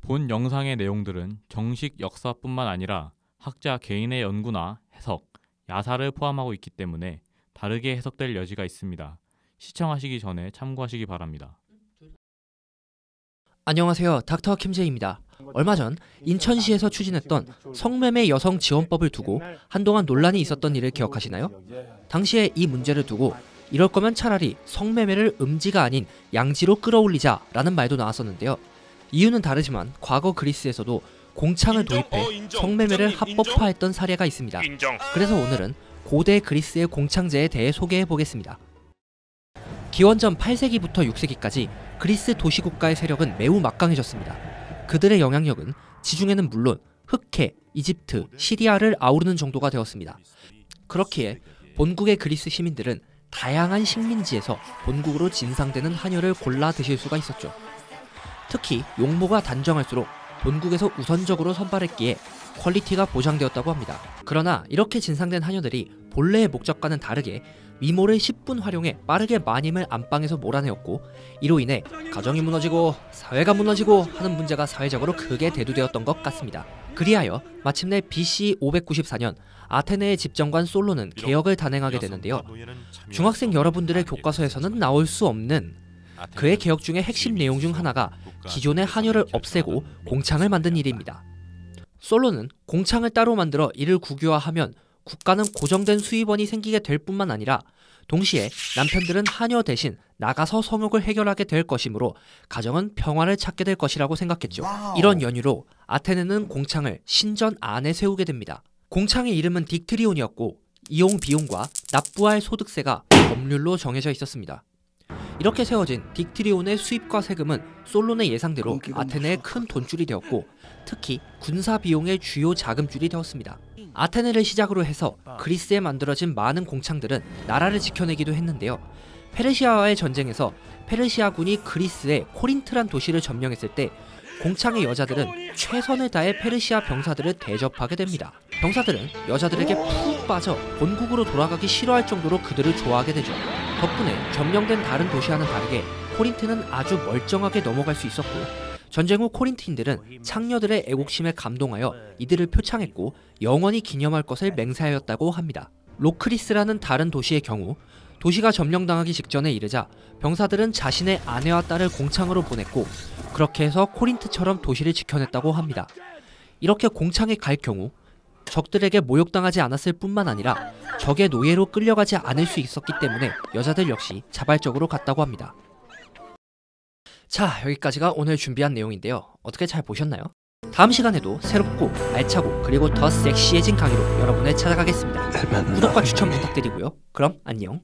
본 영상의 내용들은 정식 역사뿐만 아니라 학자 개인의 연구나 해석, 야사를 포함하고 있기 때문에 다르게 해석될 여지가 있습니다. 시청하시기 전에 참고하시기 바랍니다. 안녕하세요. 닥터 김재입니다. 얼마 전 인천시에서 추진했던 성매매 여성 지원법을 두고 한동안 논란이 있었던 일을 기억하시나요? 당시에 이 문제를 두고 이럴 거면 차라리 성매매를 음지가 아닌 양지로 끌어올리자라는 말도 나왔었는데요. 이유는 다르지만 과거 그리스에서도 공창을 도입해 성매매를 합법화했던 사례가 있습니다. 그래서 오늘은 고대 그리스의 공창제에 대해 소개해 보겠습니다. 기원전 8세기부터 6세기까지 그리스 도시국가의 세력은 매우 막강해졌습니다. 그들의 영향력은 지중해는 물론 흑해, 이집트, 시리아를 아우르는 정도가 되었습니다. 그렇기에 본국의 그리스 시민들은 다양한 식민지에서 본국으로 진상되는 한여를 골라 드실 수가 있었죠. 특히 용모가 단정할수록 본국에서 우선적으로 선발했기에 퀄리티가 보장되었다고 합니다. 그러나 이렇게 진상된 한여들이 본래의 목적과는 다르게 미모를 10분 활용해 빠르게 마님을 안방에서 몰아내었고, 이로 인해 가정이 무너지고 사회가 무너지고 하는 문제가 사회적으로 크게 대두되었던 것 같습니다. 그리하여 마침내 BC 594년 아테네의 집정관 솔로는 개혁을 단행하게 되는데요. 중학생 여러분들의 교과서에서는 나올 수 없는 그의 개혁 중의 핵심 내용 중 하나가 기존의 한여를 없애고 공창을 만든 일입니다. 솔로는 공창을 따로 만들어 이를 국유화하면 국가는 고정된 수입원이 생기게 될 뿐만 아니라 동시에 남편들은 한여 대신 나가서 성욕을 해결하게 될 것이므로 가정은 평화를 찾게 될 것이라고 생각했죠. 이런 연유로 아테네는 공창을 신전 안에 세우게 됩니다. 공창의 이름은 딕트리온이었고 이용 비용과 납부할 소득세가 법률로 정해져 있었습니다. 이렇게 세워진 딕트리온의 수입과 세금은 솔론의 예상대로 아테네의 큰 돈줄이 되었고, 특히 군사 비용의 주요 자금줄이 되었습니다. 아테네를 시작으로 해서 그리스에 만들어진 많은 공창들은 나라를 지켜내기도 했는데요. 페르시아와의 전쟁에서 페르시아군이 그리스의 코린트란 도시를 점령했을 때 공창의 여자들은 최선을 다해 페르시아 병사들을 대접하게 됩니다. 병사들은 여자들에게 푹 빠져 본국으로 돌아가기 싫어할 정도로 그들을 좋아하게 되죠. 덕분에 점령된 다른 도시와는 다르게 코린트는 아주 멀쩡하게 넘어갈 수 있었고, 전쟁 후 코린트인들은 창녀들의 애국심에 감동하여 이들을 표창했고 영원히 기념할 것을 맹세하였다고 합니다. 로크리스라는 다른 도시의 경우 도시가 점령당하기 직전에 이르자 병사들은 자신의 아내와 딸을 공창으로 보냈고, 그렇게 해서 코린트처럼 도시를 지켜냈다고 합니다. 이렇게 공창에 갈 경우 적들에게 모욕당하지 않았을 뿐만 아니라 적의 노예로 끌려가지 않을 수 있었기 때문에 여자들 역시 자발적으로 갔다고 합니다. 자, 여기까지가 오늘 준비한 내용인데요. 어떻게 잘 보셨나요? 다음 시간에도 새롭고 알차고 그리고 더 섹시해진 강의로 여러분을 찾아가겠습니다. 구독과 추천 부탁드리고요. 그럼 안녕.